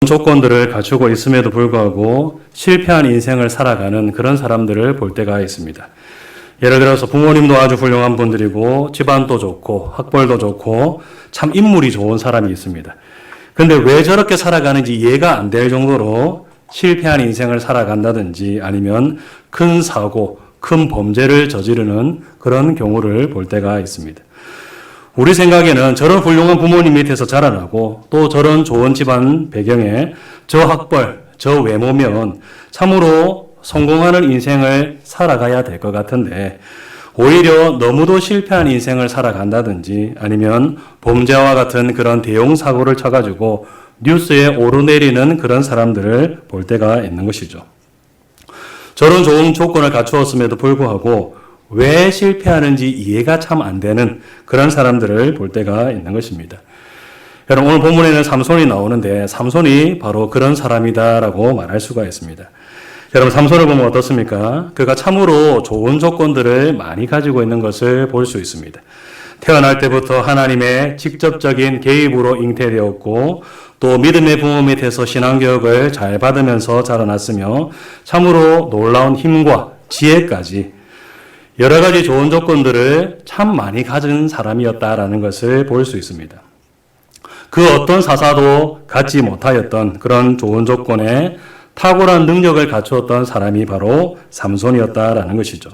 조건들을 갖추고 있음에도 불구하고 실패한 인생을 살아가는 그런 사람들을 볼 때가 있습니다. 예를 들어서 부모님도 아주 훌륭한 분들이고 집안도 좋고 학벌도 좋고 참 인물이 좋은 사람이 있습니다. 근데 왜 저렇게 살아가는지 이해가 안 될 정도로 실패한 인생을 살아간다든지 아니면 큰 사고, 큰 범죄를 저지르는 그런 경우를 볼 때가 있습니다. 우리 생각에는 저런 훌륭한 부모님 밑에서 자라나고 또 저런 좋은 집안 배경에 저 학벌, 저 외모면 참으로 성공하는 인생을 살아가야 될 것 같은데 오히려 너무도 실패한 인생을 살아간다든지 아니면 범죄와 같은 그런 대형 사고를 쳐가지고 뉴스에 오르내리는 그런 사람들을 볼 때가 있는 것이죠. 저런 좋은 조건을 갖추었음에도 불구하고 왜 실패하는지 이해가 참 안 되는 그런 사람들을 볼 때가 있는 것입니다. 여러분, 오늘 본문에는 삼손이 나오는데 삼손이 바로 그런 사람이다라고 말할 수가 있습니다. 여러분, 삼손을 보면 어떻습니까? 그가 참으로 좋은 조건들을 많이 가지고 있는 것을 볼 수 있습니다. 태어날 때부터 하나님의 직접적인 개입으로 잉태되었고 또 믿음의 부모 밑에서 신앙교육을 잘 받으면서 자라났으며 참으로 놀라운 힘과 지혜까지 여러 가지 좋은 조건들을 참 많이 가진 사람이었다라는 것을 볼 수 있습니다. 그 어떤 사사도 갖지 못하였던 그런 좋은 조건에 탁월한 능력을 갖추었던 사람이 바로 삼손이었다라는 것이죠.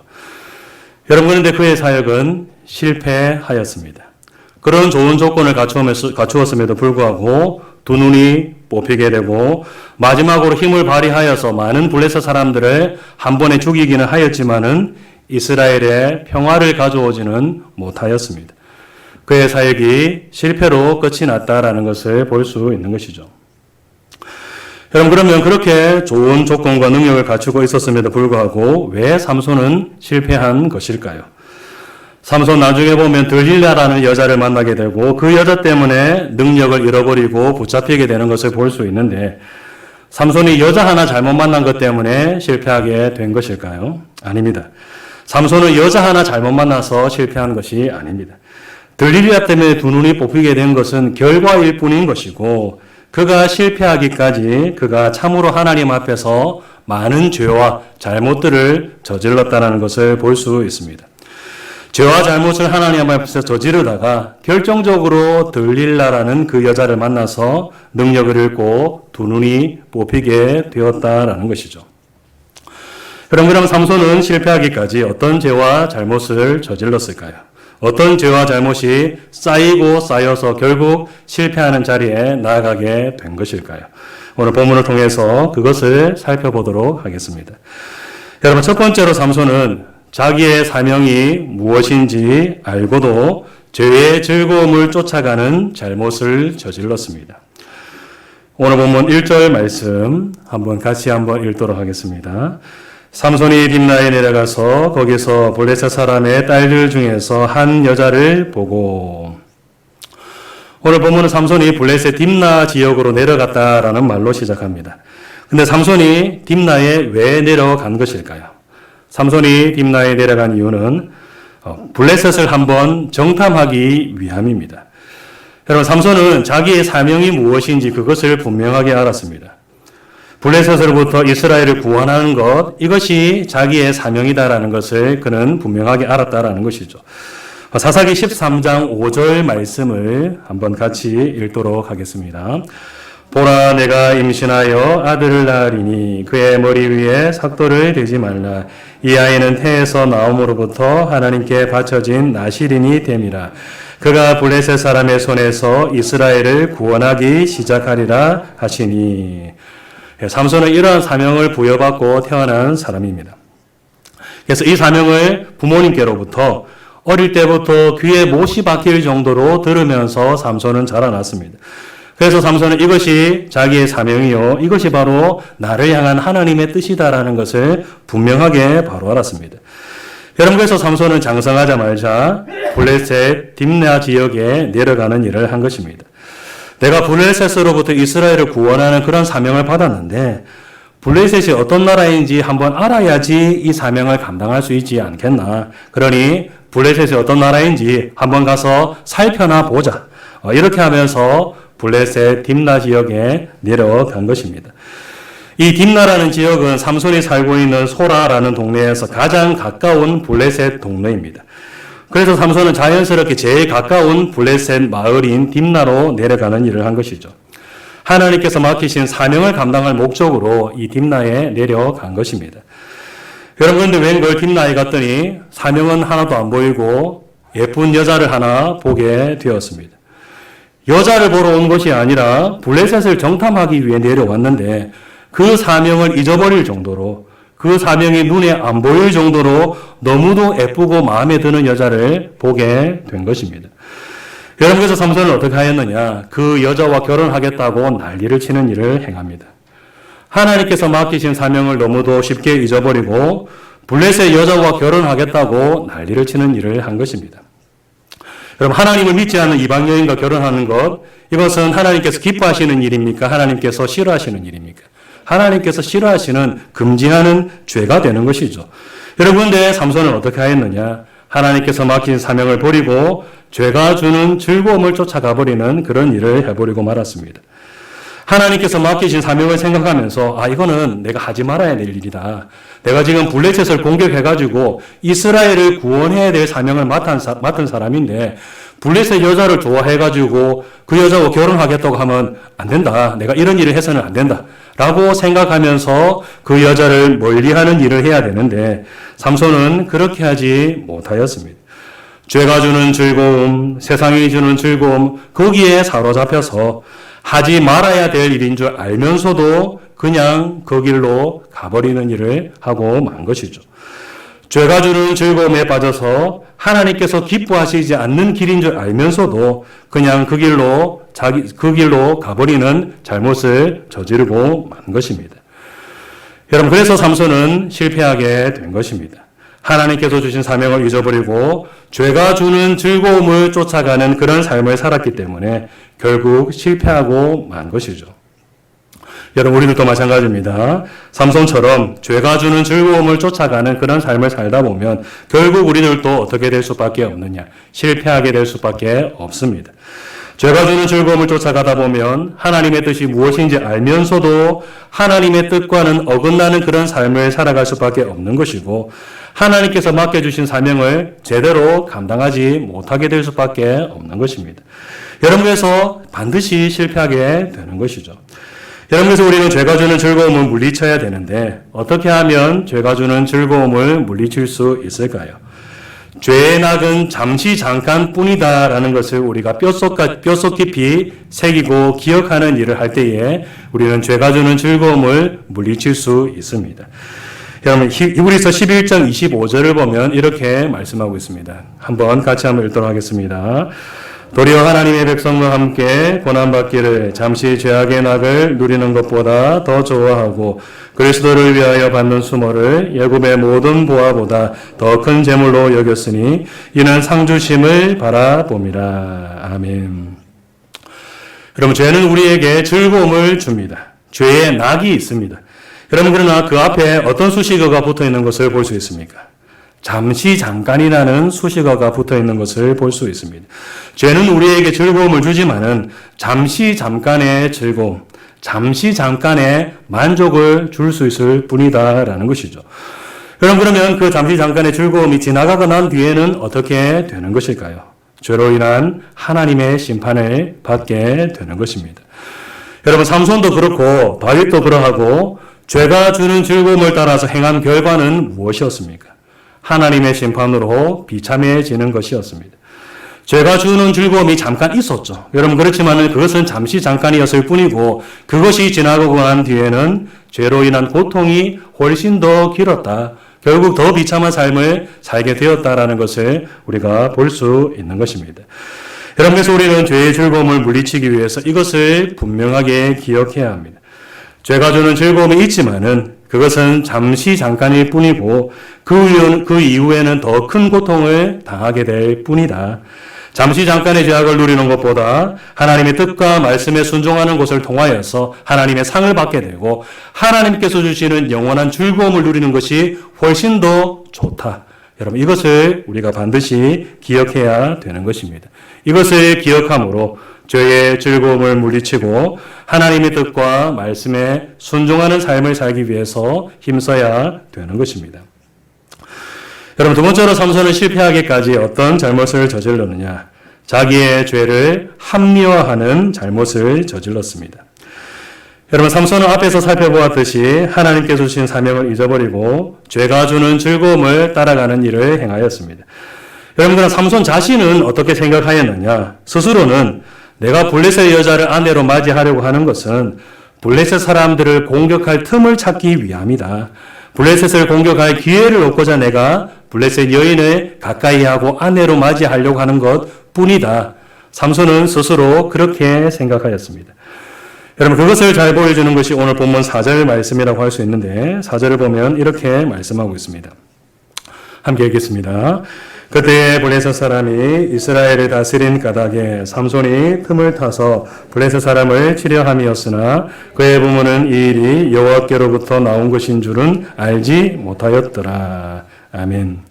여러분, 그런데 그의 사역은 실패하였습니다. 그런 좋은 조건을 갖추었음에도 불구하고 두 눈이 뽑히게 되고 마지막으로 힘을 발휘하여서 많은 블레셋 사람들을 한 번에 죽이기는 하였지만은 이스라엘에 평화를 가져오지는 못하였습니다. 그의 사역이 실패로 끝이 났다라는 것을 볼 수 있는 것이죠. 여러분, 그러면 그렇게 좋은 조건과 능력을 갖추고 있었음에도 불구하고 왜 삼손은 실패한 것일까요? 삼손 나중에 보면 들릴라라는 여자를 만나게 되고 그 여자 때문에 능력을 잃어버리고 붙잡히게 되는 것을 볼 수 있는데 삼손이 여자 하나 잘못 만난 것 때문에 실패하게 된 것일까요? 아닙니다. 삼손은 여자 하나 잘못 만나서 실패한 것이 아닙니다. 들릴라 때문에 두 눈이 뽑히게 된 것은 결과일 뿐인 것이고 그가 실패하기까지 그가 참으로 하나님 앞에서 많은 죄와 잘못들을 저질렀다는 것을 볼 수 있습니다. 죄와 잘못을 하나님 앞에서 저지르다가 결정적으로 들릴라라는 그 여자를 만나서 능력을 잃고 두 눈이 뽑히게 되었다라는 것이죠. 그럼 삼손은 실패하기까지 어떤 죄와 잘못을 저질렀을까요? 어떤 죄와 잘못이 쌓이고 쌓여서 결국 실패하는 자리에 나아가게 된 것일까요? 오늘 본문을 통해서 그것을 살펴보도록 하겠습니다. 여러분, 첫 번째로 삼손은 자기의 사명이 무엇인지 알고도 죄의 즐거움을 쫓아가는 잘못을 저질렀습니다. 오늘 본문 1절 말씀 같이 한번 읽도록 하겠습니다. 삼손이 딥나에 내려가서 거기서 블레셋 사람의 딸들 중에서 한 여자를 보고, 오늘 본문은 삼손이 블레셋 딥나 지역으로 내려갔다라는 말로 시작합니다. 근데 삼손이 딥나에 왜 내려간 것일까요? 삼손이 딥나에 내려간 이유는 블레셋을 한번 정탐하기 위함입니다. 여러분, 삼손은 자기의 사명이 무엇인지 그것을 분명하게 알았습니다. 블레셋으로부터 이스라엘을 구원하는 것, 이것이 자기의 사명이다라는 것을 그는 분명하게 알았다라는 것이죠. 사사기 13장 5절 말씀을 한번 같이 읽도록 하겠습니다. 보라, 내가 임신하여 아들을 낳으리니 그의 머리 위에 삭도를 대지 말라. 이 아이는 태에서 나옴으로부터 하나님께 바쳐진 나실인이 됨이라. 그가 블레셋 사람의 손에서 이스라엘을 구원하기 시작하리라 하시니. 삼손은 이러한 사명을 부여받고 태어난 사람입니다. 그래서 이 사명을 부모님께로부터 어릴 때부터 귀에 못이 박힐 정도로 들으면서 삼손은 자라났습니다. 그래서 삼손은 이것이 자기의 사명이요, 이것이 바로 나를 향한 하나님의 뜻이다라는 것을 분명하게 바로 알았습니다. 여러분, 그래서 삼손은 장성하자마자 블레셋 딥나 지역에 내려가는 일을 한 것입니다. 내가 블레셋으로부터 이스라엘을 구원하는 그런 사명을 받았는데 블레셋이 어떤 나라인지 한번 알아야지 이 사명을 감당할 수 있지 않겠나. 그러니 블레셋이 어떤 나라인지 한번 가서 살펴나 보자. 이렇게 하면서 블레셋 딥나 지역에 내려간 것입니다. 이 딥나라는 지역은 삼손이 살고 있는 소라라는 동네에서 가장 가까운 블레셋 동네입니다. 그래서 삼손은 자연스럽게 제일 가까운 블레셋 마을인 딥나로 내려가는 일을 한 것이죠. 하나님께서 맡기신 사명을 감당할 목적으로 이 딥나에 내려간 것입니다. 여러분, 그런데 웬걸 딥나에 갔더니 사명은 하나도 안 보이고 예쁜 여자를 하나 보게 되었습니다. 여자를 보러 온 것이 아니라 블레셋을 정탐하기 위해 내려왔는데 그 사명을 잊어버릴 정도로, 그 사명이 눈에 안 보일 정도로 너무도 예쁘고 마음에 드는 여자를 보게 된 것입니다. 여러분, 그래서 삼손은 어떻게 하였느냐? 그 여자와 결혼하겠다고 난리를 치는 일을 행합니다. 하나님께서 맡기신 사명을 너무도 쉽게 잊어버리고 블레셋 여자와 결혼하겠다고 난리를 치는 일을 한 것입니다. 여러분, 하나님을 믿지 않는 이방 여인과 결혼하는 것, 이것은 하나님께서 기뻐하시는 일입니까? 하나님께서 싫어하시는 일입니까? 하나님께서 싫어하시는, 금지하는 죄가 되는 것이죠. 여러분, 근데 삼손은 어떻게 하였느냐? 하나님께서 맡긴 사명을 버리고 죄가 주는 즐거움을 쫓아가 버리는 그런 일을 해버리고 말았습니다. 하나님께서 맡기신 사명을 생각하면서 이거는 내가 하지 말아야 될 일이다. 내가 지금 블레셋을 공격해가지고 이스라엘을 구원해야 될 사명을 맡은 사람인데 블레셋 여자를 좋아해가지고 그 여자와 결혼하겠다고 하면 안 된다. 내가 이런 일을 해서는 안 된다. 라고 생각하면서 그 여자를 멀리하는 일을 해야 되는데 삼손은 그렇게 하지 못하였습니다. 죄가 주는 즐거움, 세상이 주는 즐거움, 거기에 사로잡혀서 하지 말아야 될 일인 줄 알면서도 그냥 그 길로 가버리는 일을 하고 만 것이죠. 죄가 주는 즐거움에 빠져서 하나님께서 기뻐하시지 않는 길인 줄 알면서도 그냥 그 길로 가버리는 잘못을 저지르고 만 것입니다. 여러분, 그래서 삼손은 실패하게 된 것입니다. 하나님께서 주신 사명을 잊어버리고 죄가 주는 즐거움을 쫓아가는 그런 삶을 살았기 때문에 결국 실패하고 만 것이죠. 여러분, 우리들도 마찬가지입니다. 삼손처럼 죄가 주는 즐거움을 쫓아가는 그런 삶을 살다 보면 결국 우리들도 어떻게 될 수밖에 없느냐? 실패하게 될 수밖에 없습니다. 죄가 주는 즐거움을 쫓아가다 보면 하나님의 뜻이 무엇인지 알면서도 하나님의 뜻과는 어긋나는 그런 삶을 살아갈 수밖에 없는 것이고 하나님께서 맡겨주신 사명을 제대로 감당하지 못하게 될 수밖에 없는 것입니다. 여러분, 그래서 반드시 실패하게 되는 것이죠. 여러분, 그래서 우리는 죄가 주는 즐거움을 물리쳐야 되는데 어떻게 하면 죄가 주는 즐거움을 물리칠 수 있을까요? 죄의 낙은 잠시 잠깐 뿐이다 라는 것을 우리가 뼛속 깊이 새기고 기억하는 일을 할 때에 우리는 죄가 주는 즐거움을 물리칠 수 있습니다. 여러분, 히브리서 11장 25절을 보면 이렇게 말씀하고 있습니다. 한번 같이 한번 읽도록 하겠습니다. 도리어 하나님의 백성과 함께 고난받기를 잠시 죄악의 낙을 누리는 것보다 더 좋아하고 그리스도를 위하여 받는 수모를 애굽의 모든 보화보다 더 큰 재물로 여겼으니 이는 상주심을 바라봄이라. 아멘. 여러분, 죄는 우리에게 즐거움을 줍니다. 죄의 낙이 있습니다. 여러분, 그러나 그 앞에 어떤 수식어가 붙어 있는 것을 볼 수 있습니까? 잠시 잠깐이라는 수식어가 붙어 있는 것을 볼 수 있습니다. 죄는 우리에게 즐거움을 주지만은 잠시 잠깐의 즐거움, 잠시 잠깐의 만족을 줄 수 있을 뿐이다라는 것이죠. 여러분, 그러면 그 잠시 잠깐의 즐거움이 지나가고 난 뒤에는 어떻게 되는 것일까요? 죄로 인한 하나님의 심판을 받게 되는 것입니다. 여러분, 삼손도 그렇고 다윗도 그러하고 죄가 주는 즐거움을 따라서 행한 결과는 무엇이었습니까? 하나님의 심판으로 비참해지는 것이었습니다. 죄가 주는 즐거움이 잠깐 있었죠. 여러분, 그렇지만 그것은 잠시 잠깐이었을 뿐이고 그것이 지나고 난 뒤에는 죄로 인한 고통이 훨씬 더 길었다. 결국 더 비참한 삶을 살게 되었다라는 것을 우리가 볼 수 있는 것입니다. 여러분, 그래서 우리는 죄의 즐거움을 물리치기 위해서 이것을 분명하게 기억해야 합니다. 죄가 주는 즐거움이 있지만은 그것은 잠시 잠깐일 뿐이고 그 이후에는 더 큰 고통을 당하게 될 뿐이다. 잠시 잠깐의 죄악을 누리는 것보다 하나님의 뜻과 말씀에 순종하는 것을 통하여서 하나님의 상을 받게 되고 하나님께서 주시는 영원한 즐거움을 누리는 것이 훨씬 더 좋다. 여러분, 이것을 우리가 반드시 기억해야 되는 것입니다. 이것을 기억함으로 죄의 즐거움을 물리치고 하나님의 뜻과 말씀에 순종하는 삶을 살기 위해서 힘써야 되는 것입니다. 여러분, 두 번째로 삼손은 실패하기까지 어떤 잘못을 저질렀느냐? 자기의 죄를 합리화하는 잘못을 저질렀습니다. 여러분, 삼손은 앞에서 살펴보았듯이 하나님께 주신 사명을 잊어버리고 죄가 주는 즐거움을 따라가는 일을 행하였습니다. 여러분, 그럼 삼손 자신은 어떻게 생각하였느냐? 스스로는 내가 블레셋 여자를 아내로 맞이하려고 하는 것은 블레셋 사람들을 공격할 틈을 찾기 위함이다. 블레셋을 공격할 기회를 얻고자 내가 블레셋 여인을 가까이 하고 아내로 맞이하려고 하는 것 뿐이다. 삼손은 스스로 그렇게 생각하였습니다. 여러분, 그것을 잘 보여주는 것이 오늘 본문 4절 말씀이라고 할 수 있는데 4절을 보면 이렇게 말씀하고 있습니다. 함께 읽겠습니다. 그때 블레셋 사람이 이스라엘을 다스린 까닭에 삼손이 틈을 타서 블레셋 사람을 치려 함이었으나 그의 부모는 이 일이 여호와께로부터 나온 것인 줄은 알지 못하였더라. 아멘.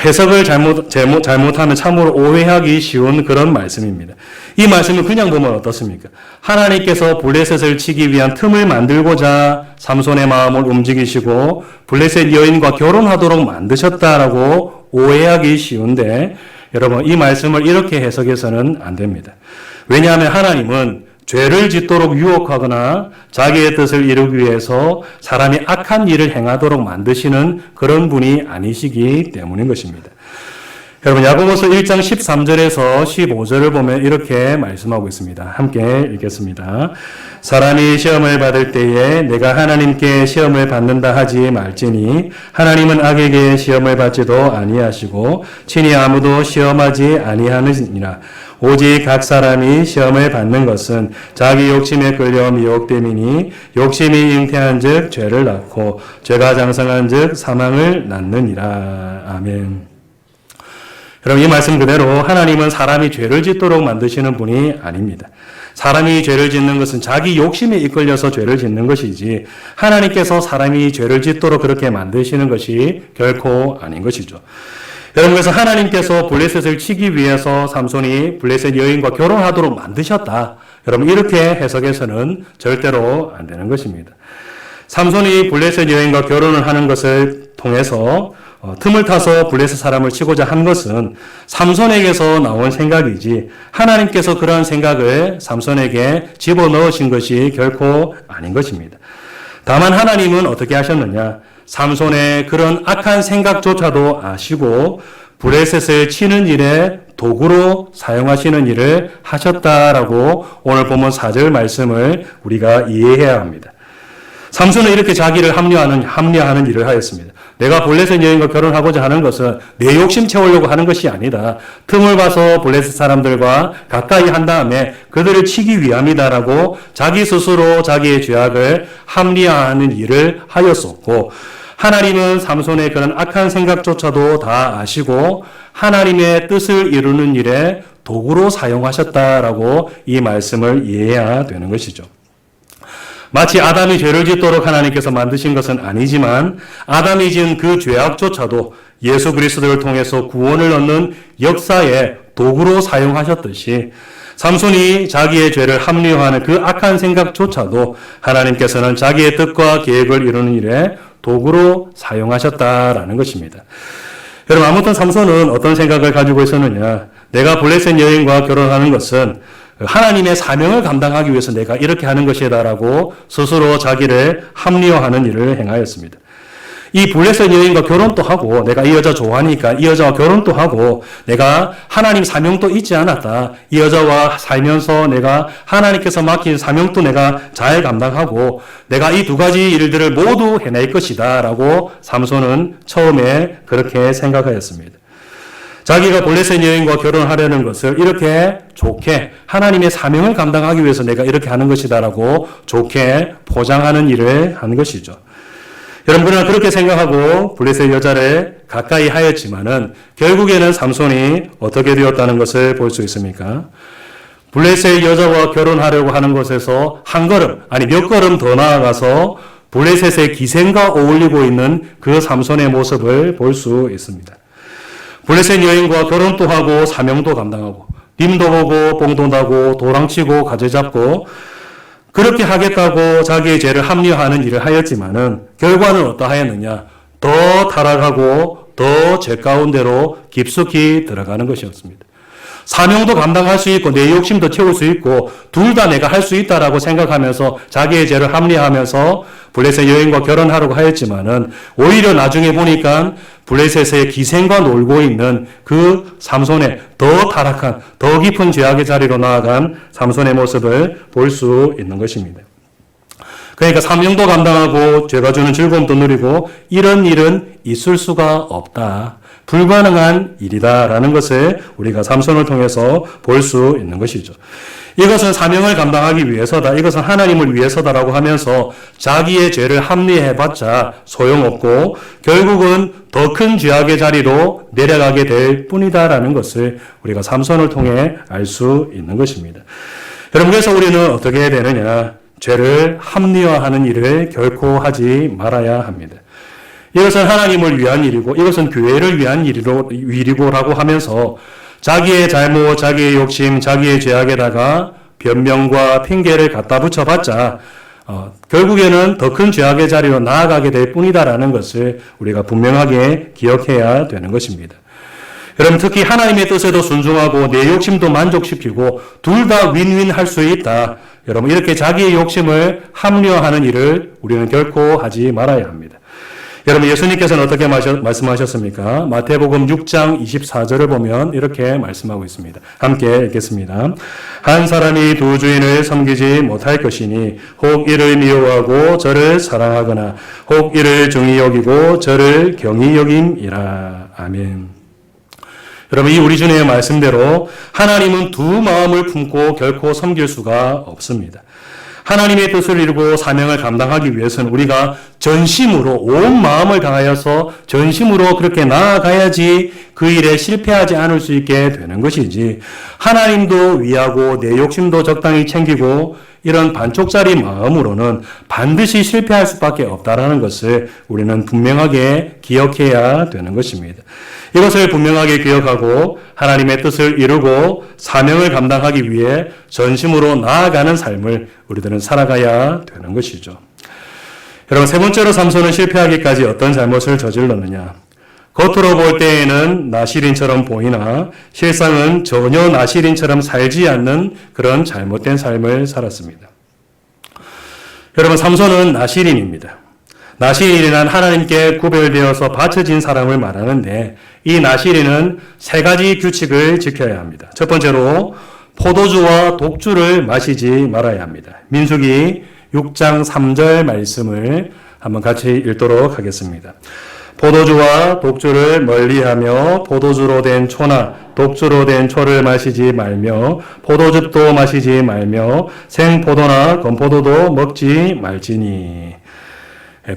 해석을 잘못하면 참으로 오해하기 쉬운 그런 말씀입니다. 이 말씀을 그냥 보면 어떻습니까? 하나님께서 블레셋을 치기 위한 틈을 만들고자 삼손의 마음을 움직이시고 블레셋 여인과 결혼하도록 만드셨다라고 오해하기 쉬운데, 여러분, 이 말씀을 이렇게 해석해서는 안 됩니다. 왜냐하면 하나님은 죄를 짓도록 유혹하거나 자기의 뜻을 이루기 위해서 사람이 악한 일을 행하도록 만드시는 그런 분이 아니시기 때문인 것입니다. 여러분, 야고보서 1장 13절에서 15절을 보면 이렇게 말씀하고 있습니다. 함께 읽겠습니다. 사람이 시험을 받을 때에 내가 하나님께 시험을 받는다 하지 말지니 하나님은 악에게 시험을 받지도 아니하시고 친히 아무도 시험하지 아니하느니라. 오직 각 사람이 시험을 받는 것은 자기 욕심에 끌려 미혹됨이니 욕심이 잉태한 즉 죄를 낳고 죄가 장성한 즉 사망을 낳느니라. 아멘. 여러분, 이 말씀 그대로 하나님은 사람이 죄를 짓도록 만드시는 분이 아닙니다. 사람이 죄를 짓는 것은 자기 욕심에 이끌려서 죄를 짓는 것이지 하나님께서 사람이 죄를 짓도록 그렇게 만드시는 것이 결코 아닌 것이죠. 여러분, 그래서 하나님께서 블레셋을 치기 위해서 삼손이 블레셋 여인과 결혼하도록 만드셨다. 여러분, 이렇게 해석해서는 절대로 안 되는 것입니다. 삼손이 블레셋 여인과 결혼을 하는 것을 통해서 틈을 타서 블레셋 사람을 치고자 한 것은 삼손에게서 나온 생각이지 하나님께서 그러한 생각을 삼손에게 집어넣으신 것이 결코 아닌 것입니다. 다만 하나님은 어떻게 하셨느냐? 삼손의 그런 악한 생각조차도 아시고 블레셋을 치는 일에 도구로 사용하시는 일을 하셨다라고 오늘 본문 4절 말씀을 우리가 이해해야 합니다. 삼손은 이렇게 자기를 합리화하는 일을 하였습니다. 내가 블레셋 여인과 결혼하고자 하는 것은 내 욕심 채우려고 하는 것이 아니다. 틈을 봐서 블레셋 사람들과 가까이 한 다음에 그들을 치기 위함이다라고 자기 스스로 자기의 죄악을 합리화하는 일을 하였었고, 하나님은 삼손의 그런 악한 생각조차도 다 아시고 하나님의 뜻을 이루는 일에 도구로 사용하셨다라고 이 말씀을 이해해야 되는 것이죠. 마치 아담이 죄를 짓도록 하나님께서 만드신 것은 아니지만 아담이 지은 그 죄악조차도 예수 그리스도를 통해서 구원을 얻는 역사의 도구로 사용하셨듯이 삼손이 자기의 죄를 합리화하는 그 악한 생각조차도 하나님께서는 자기의 뜻과 계획을 이루는 일에 도구로 사용하셨다라는 것입니다. 여러분, 아무튼 삼손은 어떤 생각을 가지고 있었느냐? 내가 블레셋 여인과 결혼하는 것은 하나님의 사명을 감당하기 위해서 내가 이렇게 하는 것이다라고 스스로 자기를 합리화하는 일을 행하였습니다. 이 블레셋 여인과 결혼도 하고 내가 이 여자 좋아하니까 이 여자와 결혼도 하고 내가 하나님 사명도 잊지 않았다. 이 여자와 살면서 내가 하나님께서 맡긴 사명도 내가 잘 감당하고 내가 이 두 가지 일들을 모두 해낼 것이다 라고 삼손은 처음에 그렇게 생각하였습니다. 자기가 블레셋 여인과 결혼하려는 것을 이렇게 좋게 하나님의 사명을 감당하기 위해서 내가 이렇게 하는 것이다라고 좋게 포장하는 일을 한 것이죠. 여러분, 그러나 그렇게 생각하고 블레셋 여자를 가까이 하였지만은 결국에는 삼손이 어떻게 되었다는 것을 볼 수 있습니까? 블레셋 여자와 결혼하려고 하는 것에서 한 걸음, 아니 몇 걸음 더 나아가서 블레셋의 기생과 어울리고 있는 그 삼손의 모습을 볼 수 있습니다. 블레셋 여인과 결혼도 하고 사명도 감당하고 님도 보고 뽕도 나고 도랑치고 가재 잡고 그렇게 하겠다고 자기의 죄를 합리화하는 일을 하였지만은 결과는 어떠하였느냐? 더 타락하고 더 죄 가운데로 깊숙이 들어가는 것이었습니다. 사명도 감당할 수 있고 내 욕심도 채울 수 있고 둘 다 내가 할 수 있다라고 생각하면서 자기의 죄를 합리화하면서 블레셋 여인과 결혼하려고 하였지만은 오히려 나중에 보니까 블레셋의 기생과 놀고 있는 그 삼손의 더 타락한 더 깊은 죄악의 자리로 나아간 삼손의 모습을 볼 수 있는 것입니다. 그러니까 사명도 감당하고 죄가 주는 즐거움도 누리고 이런 일은 있을 수가 없다. 불가능한 일이다라는 것을 우리가 삼손을 통해서 볼 수 있는 것이죠. 이것은 사명을 감당하기 위해서다. 이것은 하나님을 위해서다라고 하면서 자기의 죄를 합리해봤자 소용없고 결국은 더 큰 죄악의 자리로 내려가게 될 뿐이다라는 것을 우리가 삼손을 통해 알 수 있는 것입니다. 여러분, 그래서 우리는 어떻게 해야 되느냐? 죄를 합리화하는 일을 결코 하지 말아야 합니다. 이것은 하나님을 위한 일이고 이것은 교회를 위한 일이고라고 하면서 자기의 잘못, 자기의 욕심, 자기의 죄악에다가 변명과 핑계를 갖다 붙여봤자 결국에는 더 큰 죄악의 자리로 나아가게 될 뿐이다라는 것을 우리가 분명하게 기억해야 되는 것입니다. 여러분, 특히 하나님의 뜻에도 순종하고 내 욕심도 만족시키고 둘 다 윈윈 할 수 있다. 여러분, 이렇게 자기의 욕심을 합리화하는 일을 우리는 결코 하지 말아야 합니다. 여러분, 예수님께서는 어떻게 말씀하셨습니까? 마태복음 6장 24절을 보면 이렇게 말씀하고 있습니다. 함께 읽겠습니다. 한 사람이 두 주인을 섬기지 못할 것이니 혹 이를 미워하고 저를 사랑하거나 혹 이를 중히 여기고 저를 경히 여김이라. 아멘. 여러분, 이 우리 주님의 말씀대로 하나님은 두 마음을 품고 결코 섬길 수가 없습니다. 하나님의 뜻을 이루고 사명을 감당하기 위해서는 우리가 전심으로 온 마음을 다하여서 전심으로 그렇게 나아가야지 그 일에 실패하지 않을 수 있게 되는 것이지, 하나님도 위하고 내 욕심도 적당히 챙기고 이런 반쪽짜리 마음으로는 반드시 실패할 수밖에 없다라는 것을 우리는 분명하게 기억해야 되는 것입니다. 이것을 분명하게 기억하고 하나님의 뜻을 이루고 사명을 감당하기 위해 전심으로 나아가는 삶을 우리들은 살아가야 되는 것이죠. 여러분, 세 번째로 삼손은 실패하기까지 어떤 잘못을 저질렀느냐? 겉으로 볼 때에는 나실인처럼 보이나 실상은 전혀 나실인처럼 살지 않는 그런 잘못된 삶을 살았습니다. 여러분, 삼손은 나실인입니다. 나실인이란 하나님께 구별되어서 바쳐진 사람을 말하는데, 이 나실인은 세 가지 규칙을 지켜야 합니다. 첫 번째로 포도주와 독주를 마시지 말아야 합니다. 민수기 6장 3절 말씀을 한번 같이 읽도록 하겠습니다. 포도주와 독주를 멀리하며 포도주로 된 초나 독주로 된 초를 마시지 말며 포도즙도 마시지 말며 생포도나 건포도도 먹지 말지니.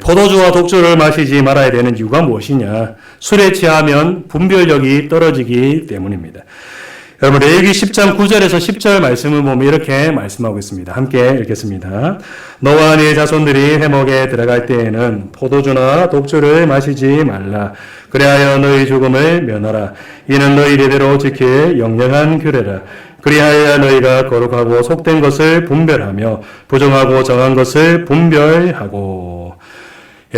포도주와 독주를 마시지 말아야 되는 이유가 무엇이냐? 술에 취하면 분별력이 떨어지기 때문입니다. 여러분, 레위기 10장 9절에서 10절 말씀을 보면 이렇게 말씀하고 있습니다. 함께 읽겠습니다. 너와 네 자손들이 회목에 들어갈 때에는 포도주나 독주를 마시지 말라. 그리하여 너희 죽음을 면하라. 이는 너희 대대로 지킬 영영한 규례라. 그리하여 너희가 거룩하고 속된 것을 분별하며 부정하고 정한 것을 분별하고.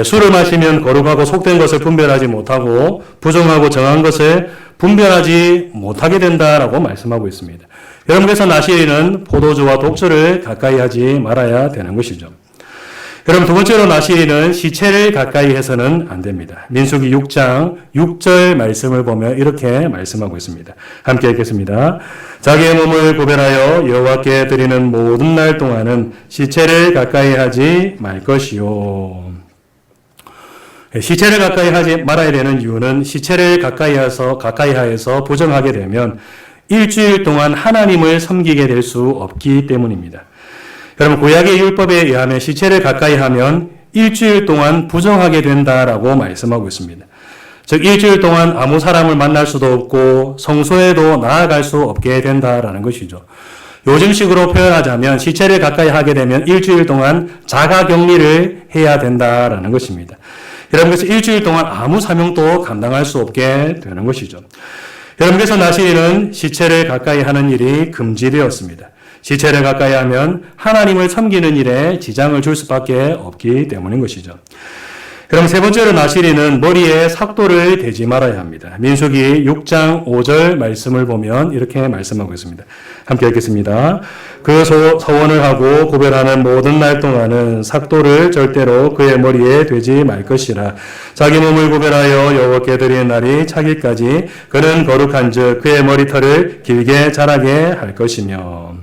술을 마시면 거룩하고 속된 것을 분별하지 못하고 부정하고 정한 것을 분별하지 못하게 된다라고 말씀하고 있습니다. 여러분, 그래서 나실인은 포도주와 독주를 가까이 하지 말아야 되는 것이죠. 여러분, 두 번째로 나실인은 시체를 가까이 해서는 안 됩니다. 민수기 6장 6절 말씀을 보면 이렇게 말씀하고 있습니다. 함께 읽겠습니다. 자기의 몸을 구별하여 여호와께 드리는 모든 날 동안은 시체를 가까이 하지 말 것이요. 시체를 가까이 하지 말아야 되는 이유는 시체를 가까이 하여서 부정하게 되면 일주일 동안 하나님을 섬기게 될 수 없기 때문입니다. 여러분, 구약의 율법에 의하면 시체를 가까이 하면 일주일 동안 부정하게 된다라고 말씀하고 있습니다. 즉, 일주일 동안 아무 사람을 만날 수도 없고 성소에도 나아갈 수 없게 된다라는 것이죠. 요즘식으로 표현하자면 시체를 가까이 하게 되면 일주일 동안 자가격리를 해야 된다라는 것입니다. 여러분, 그래서 일주일 동안 아무 사명도 감당할 수 없게 되는 것이죠. 여러분, 그래서 나시린은 시체를 가까이 하는 일이 금지되었습니다. 시체를 가까이 하면 하나님을 섬기는 일에 지장을 줄 수밖에 없기 때문인 것이죠. 그럼 세 번째로 나시린은 머리에 삭도를 대지 말아야 합니다. 민수기 6장 5절 말씀을 보면 이렇게 말씀하고 있습니다. 함께 읽겠습니다. 그 서원을 하고 구별하는 모든 날 동안은 삭도를 절대로 그의 머리에 대지 말 것이라. 자기 몸을 구별하여 여호와께 드리는 날이 차기까지 그는 거룩한즉 그의 머리털을 길게 자라게 할 것이며.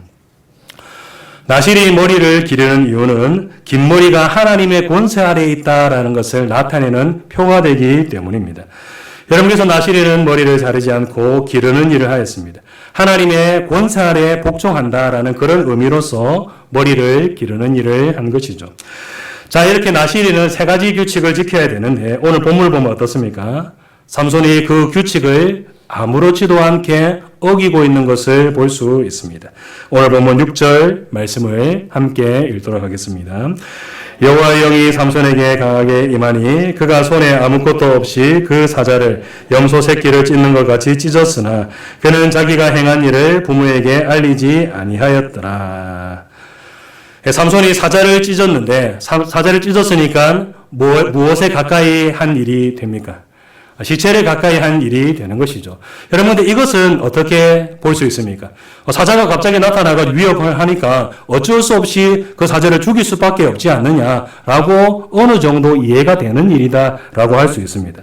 나실이 머리를 기르는 이유는 긴 머리가 하나님의 권세 아래에 있다라는 것을 나타내는 표가 되기 때문입니다. 여러분께서 나시리는 머리를 자르지 않고 기르는 일을 하였습니다. 하나님의 권세 아래에 복종한다라는 그런 의미로서 머리를 기르는 일을 한 것이죠. 자, 이렇게 나시리는 세 가지 규칙을 지켜야 되는데 오늘 본문을 보면 어떻습니까? 삼손이 그 규칙을 아무렇지도 않게 어기고 있는 것을 볼 수 있습니다. 오늘 본문 6절 말씀을 함께 읽도록 하겠습니다. 여호와의 영이 삼손에게 강하게 임하니 그가 손에 아무것도 없이 그 사자를 염소 새끼를 찢는 것 같이 찢었으나 그는 자기가 행한 일을 부모에게 알리지 아니하였더라. 삼손이 사자를 찢었는데 사자를 찢었으니까 무엇에 가까이 한 일이 됩니까? 시체를 가까이 한 일이 되는 것이죠. 여러분들 이것은 어떻게 볼 수 있습니까? 사자가 갑자기 나타나가 위협을 하니까 어쩔 수 없이 그 사자를 죽일 수밖에 없지 않느냐라고 어느 정도 이해가 되는 일이다라고 할 수 있습니다.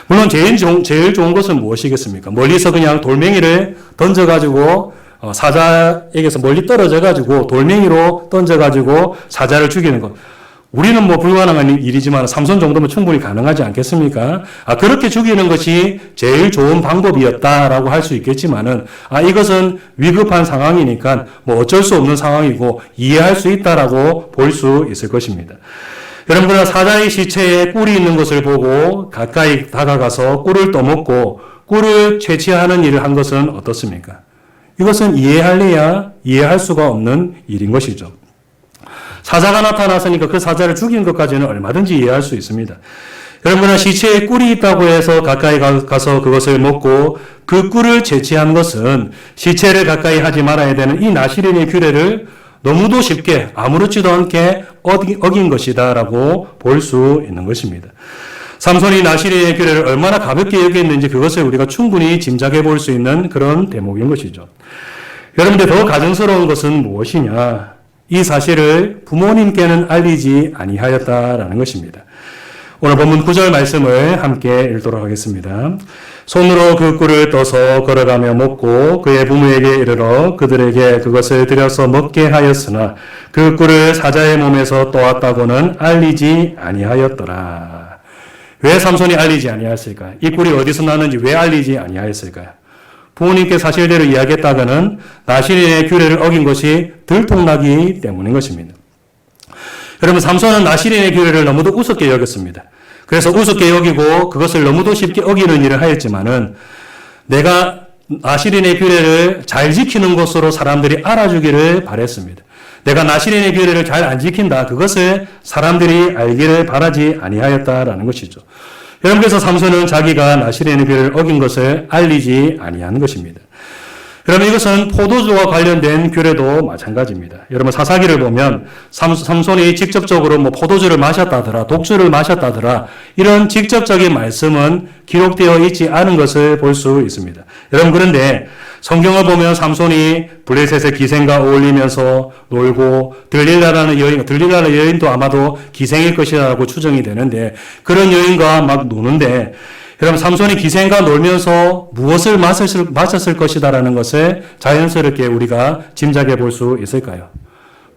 물론 제일 좋은 것은 무엇이겠습니까? 멀리서 그냥 돌멩이를 던져가지고 사자에게서 멀리 떨어져가지고 돌멩이로 던져가지고 사자를 죽이는 것. 우리는 뭐 불가능한 일이지만 삼손 정도면 충분히 가능하지 않겠습니까? 그렇게 죽이는 것이 제일 좋은 방법이었다라고 할 수 있겠지만은, 이것은 위급한 상황이니까 뭐 어쩔 수 없는 상황이고 이해할 수 있다라고 볼 수 있을 것입니다. 여러분, 그러나 사자의 시체에 꿀이 있는 것을 보고 가까이 다가가서 꿀을 떠먹고 꿀을 채취하는 일을 한 것은 어떻습니까? 이것은 이해할래야 이해할 수가 없는 일인 것이죠. 사자가 나타났으니까 그 사자를 죽이는 것까지는 얼마든지 이해할 수 있습니다. 여러분은 시체에 꿀이 있다고 해서 가까이 가서 그것을 먹고 그 꿀을 채취한 것은 시체를 가까이 하지 말아야 되는 이 나시린의 규례를 너무도 쉽게 아무렇지도 않게 어긴 것이다라고 볼 수 있는 것입니다. 삼손이 나시린의 규례를 얼마나 가볍게 여겼는지 그것을 우리가 충분히 짐작해 볼 수 있는 그런 대목인 것이죠. 여러분들 더 가정스러운 것은 무엇이냐? 이 사실을 부모님께는 알리지 아니하였다라는 것입니다. 오늘 본문 9절 말씀을 함께 읽도록 하겠습니다. 손으로 그 꿀을 떠서 걸어가며 먹고 그의 부모에게 이르러 그들에게 그것을 들여서 먹게 하였으나 그 꿀을 사자의 몸에서 떠왔다고는 알리지 아니하였더라. 왜 삼손이 알리지 아니하였을까요? 이 꿀이 어디서 나는지 왜 알리지 아니하였을까요? 부모님께 사실대로 이야기했다가는 나시린의 규례를 어긴 것이 들통나기 때문인 것입니다. 여러분, 삼손은 나시린의 규례를 너무도 우습게 여겼습니다. 그래서 우습게 여기고 그것을 너무도 쉽게 어기는 일을 하였지만은 내가 나시린의 규례를 잘 지키는 것으로 사람들이 알아주기를 바랬습니다. 내가 나시린의 규례를 잘 안 지킨다. 그것을 사람들이 알기를 바라지 아니하였다라는 것이죠. 여러분께서 삼손은 자기가 나시린의 규례를 어긴 것을 알리지 아니한 것입니다. 여러분, 이것은 포도주와 관련된 규례도 마찬가지입니다. 여러분, 사사기를 보면 삼손이 직접적으로 뭐 포도주를 마셨다더라, 독주를 마셨다더라, 이런 직접적인 말씀은 기록되어 있지 않은 것을 볼 수 있습니다. 여러분, 그런데 성경을 보면 삼손이 블레셋의 기생과 어울리면서 놀고 들릴라라는 여인도 아마도 기생일 것이라고 추정이 되는데 그런 여인과 막 노는데 여러분, 삼손이 기생과 놀면서 무엇을 마셨을 것이다라는 것을 자연스럽게 우리가 짐작해 볼 수 있을까요?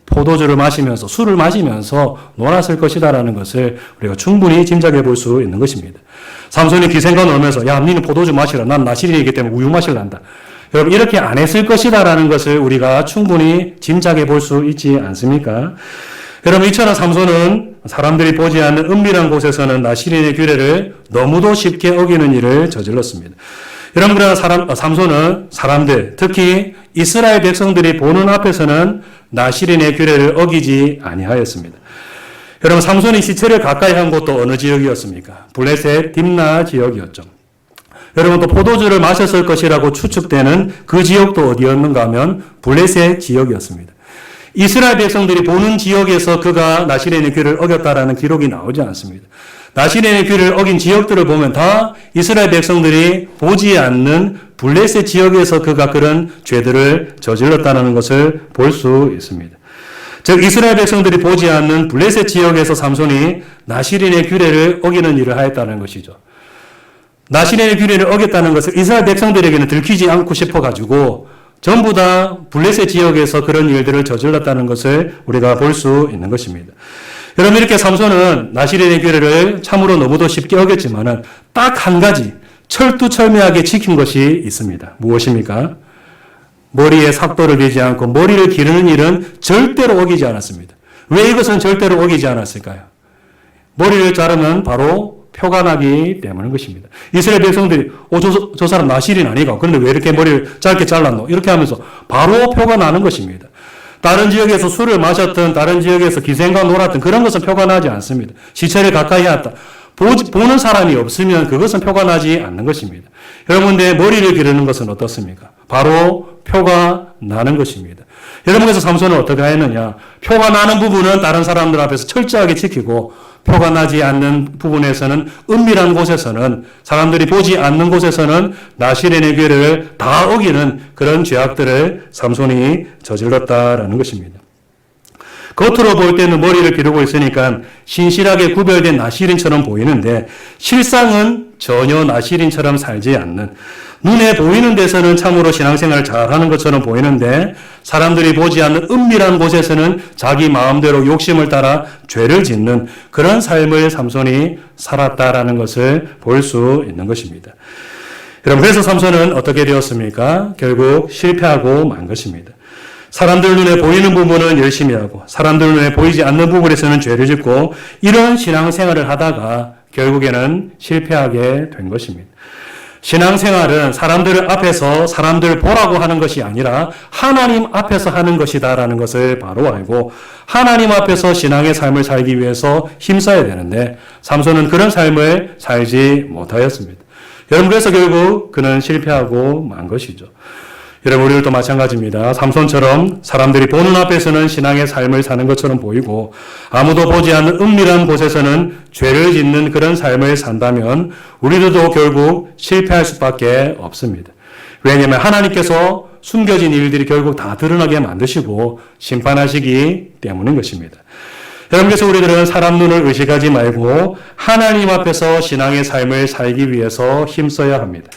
포도주를 마시면서 술을 마시면서 놀았을 것이다라는 것을 우리가 충분히 짐작해 볼 수 있는 것입니다. 삼손이 기생과 놀면서 야, 니는 포도주 마시라. 난 나시린이기 때문에 우유 마실란다. 여러분, 이렇게 안 했을 것이다라는 것을 우리가 충분히 짐작해 볼 수 있지 않습니까? 여러분, 이처럼 삼손은 사람들이 보지 않는 은밀한 곳에서는 나시린의 규례를 너무도 쉽게 어기는 일을 저질렀습니다. 여러분, 그러나 삼손은 사람들, 특히 이스라엘 백성들이 보는 앞에서는 나시린의 규례를 어기지 아니하였습니다. 여러분, 삼손이 시체를 가까이 한 곳도 어느 지역이었습니까? 블레셋 딥나 지역이었죠. 여러분 또 포도주를 마셨을 것이라고 추측되는 그 지역도 어디였는가 하면 블레셋 지역이었습니다. 이스라엘 백성들이 보는 지역에서 그가 나시린의 규를 어겼다라는 기록이 나오지 않습니다. 나시린의 규를 어긴 지역들을 보면 다 이스라엘 백성들이 보지 않는 블레셋 지역에서 그가 그런 죄들을 저질렀다는 것을 볼 수 있습니다. 즉 이스라엘 백성들이 보지 않는 블레셋 지역에서 삼손이 나시린의 규례를 어기는 일을 하였다는 것이죠. 나시린의 규례를 어겼다는 것을 이스라엘 백성들에게는 들키지 않고 싶어가지고 전부 다 블레셋 지역에서 그런 일들을 저질렀다는 것을 우리가 볼 수 있는 것입니다. 여러분 이렇게 삼손은 나시린의 규례를 참으로 너무도 쉽게 어겼지만은 딱 한 가지 철두철미하게 지킨 것이 있습니다. 무엇입니까? 머리에 삭도를 대지 않고 머리를 기르는 일은 절대로 어기지 않았습니다. 왜 이것은 절대로 어기지 않았을까요? 머리를 자르면 바로 표가 나기 때문인 것입니다. 이스라엘 백성들이 저 사람 나시린 아니가? 그런데 왜 이렇게 머리를 짧게 잘랐노? 이렇게 하면서 바로 표가 나는 것입니다. 다른 지역에서 술을 마셨든 다른 지역에서 기생과 놀았든 그런 것은 표가 나지 않습니다. 시체를 가까이 했다. 보는 사람이 없으면 그것은 표가 나지 않는 것입니다. 여러분들 머리를 기르는 것은 어떻습니까? 바로 표가 나는 것입니다. 여러분께서 삼손은 어떻게 했느냐? 표가 나는 부분은 다른 사람들 앞에서 철저하게 지키고 표가 나지 않는 부분에서는 은밀한 곳에서는 사람들이 보지 않는 곳에서는 나시린의 규례를 다 어기는 그런 죄악들을 삼손이 저질렀다라는 것입니다. 겉으로 볼 때는 머리를 기르고 있으니까 신실하게 구별된 나시린처럼 보이는데 실상은 전혀 나시린처럼 살지 않는, 눈에 보이는 데서는 참으로 신앙생활을 잘하는 것처럼 보이는데 사람들이 보지 않는 은밀한 곳에서는 자기 마음대로 욕심을 따라 죄를 짓는 그런 삶을 삼손이 살았다라는 것을 볼 수 있는 것입니다. 여러분 그래서 삼손은 어떻게 되었습니까? 결국 실패하고 만 것입니다. 사람들 눈에 보이는 부분은 열심히 하고 사람들 눈에 보이지 않는 부분에서는 죄를 짓고 이런 신앙생활을 하다가 결국에는 실패하게 된 것입니다. 신앙생활은 사람들 앞에서 사람들 보라고 하는 것이 아니라 하나님 앞에서 하는 것이다라는 것을 바로 알고 하나님 앞에서 신앙의 삶을 살기 위해서 힘써야 되는데 삼손은 그런 삶을 살지 못하였습니다. 여러분 그래서 결국 그는 실패하고 만 것이죠. 여러분 우리들도 마찬가지입니다. 삼손처럼 사람들이 보는 앞에서는 신앙의 삶을 사는 것처럼 보이고 아무도 보지 않는 은밀한 곳에서는 죄를 짓는 그런 삶을 산다면 우리들도 결국 실패할 수밖에 없습니다. 왜냐하면 하나님께서 숨겨진 일들이 결국 다 드러나게 만드시고 심판하시기 때문인 것입니다. 여러분께서 우리들은 사람 눈을 의식하지 말고 하나님 앞에서 신앙의 삶을 살기 위해서 힘써야 합니다.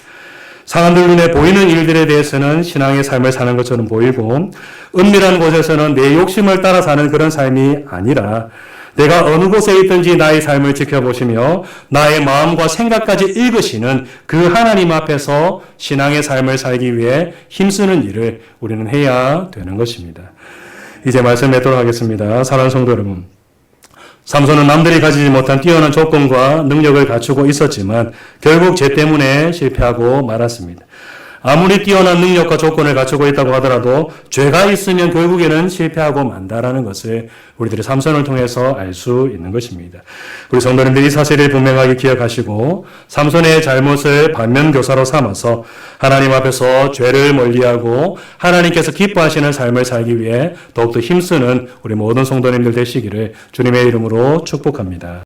사람들 눈에 보이는 일들에 대해서는 신앙의 삶을 사는 것처럼 보이고 은밀한 곳에서는 내 욕심을 따라 사는 그런 삶이 아니라 내가 어느 곳에 있든지 나의 삶을 지켜보시며 나의 마음과 생각까지 읽으시는 그 하나님 앞에서 신앙의 삶을 살기 위해 힘쓰는 일을 우리는 해야 되는 것입니다. 이제 말씀 맺도록 하겠습니다. 사랑하는 성도 여러분, 삼손은 남들이 가지지 못한 뛰어난 조건과 능력을 갖추고 있었지만 결국 죄 때문에 실패하고 말았습니다. 아무리 뛰어난 능력과 조건을 갖추고 있다고 하더라도 죄가 있으면 결국에는 실패하고 만다라는 것을 우리들의 삼손을 통해서 알 수 있는 것입니다. 우리 성도님들이 이 사실을 분명하게 기억하시고 삼손의 잘못을 반면교사로 삼아서 하나님 앞에서 죄를 멀리하고 하나님께서 기뻐하시는 삶을 살기 위해 더욱더 힘쓰는 우리 모든 성도님들 되시기를 주님의 이름으로 축복합니다.